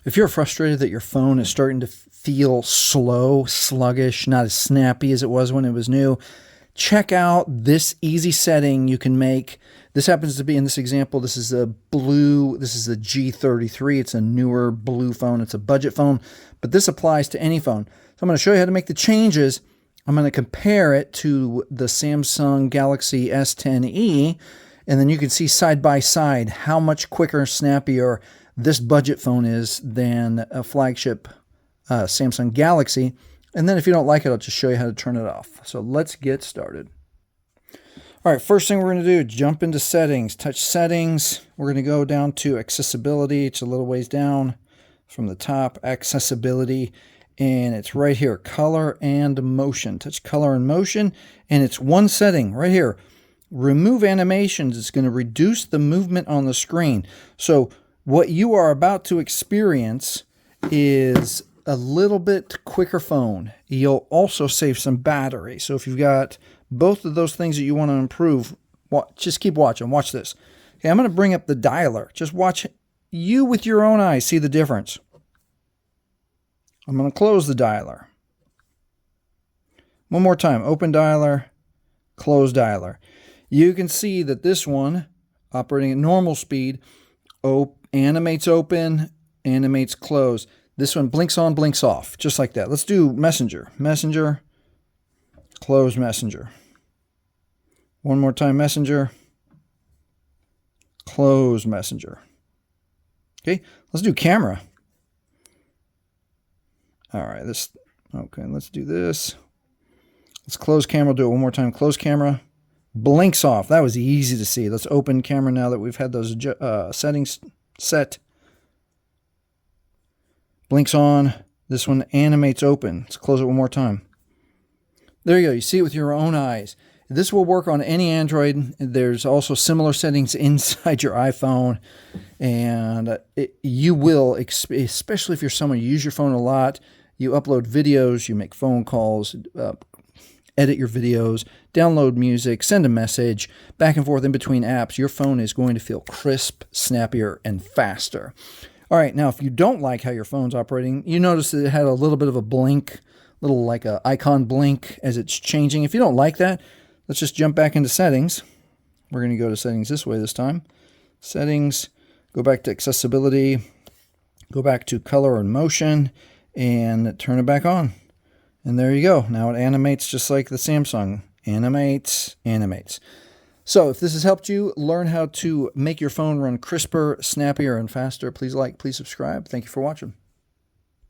If you're frustrated that your phone is starting to feel slow, sluggish, not as snappy as it was when it was new, check out this easy setting you can make. This happens to be, in this example, this is the G33. It's a newer Blue phone. It's a budget phone, but this applies to any phone. So I'm going to show you how to make the changes. I'm going to compare it to the Samsung Galaxy S10e, and then you can see side by side how much quicker, snappier this budget phone is than a flagship Samsung Galaxy. And then if you don't like it, I'll just show you how to turn it off. So let's get started. All right, first thing we're going to do, jump into settings, touch settings. We're going to go down to accessibility. It's a little ways down from the top, accessibility, and it's right here, color and motion. Touch color and motion, and it's one setting right here. Remove animations. It's going to reduce the movement on the screen. So what you are about to experience is a little bit quicker phone. You'll also save some battery. So if you've got both of those things that you want to improve, just keep watching. Watch this. Okay, I'm going to bring up the dialer. Just watch you with your own eyes see the difference. I'm going to close the dialer. One more time. Open dialer, close dialer. You can see that this one, operating at normal speed, animates open, animates close. This one blinks on, blinks off, just like that. Let's do Messenger. Messenger, close Messenger. One more time, Messenger, close Messenger. Okay, let's do camera. All right, let's do this. Let's close camera, do it one more time. Close camera, blinks off. That was easy to see. Let's open camera now that we've had those settings set. Blinks on. This one animates open. Let's close it one more time. There you go. You see it with your own eyes. This will work on any Android. There's also similar settings inside your iPhone. And you will, especially if you're someone who uses your phone a lot, you upload videos, you make phone calls, edit your videos, download music, send a message, back and forth in between apps, your phone is going to feel crisp, snappier, and faster. All right, now if you don't like how your phone's operating, you notice that it had a little bit of a blink, little like a icon blink as it's changing. If you don't like that, let's just jump back into settings. We're going to go to settings this way this time. Settings, go back to accessibility, go back to color and motion, and turn it back on. And there you go. Now it animates just like the Samsung. Animates. So if this has helped you learn how to make your phone run crisper, snappier, and faster, please like, please subscribe. Thank you for watching.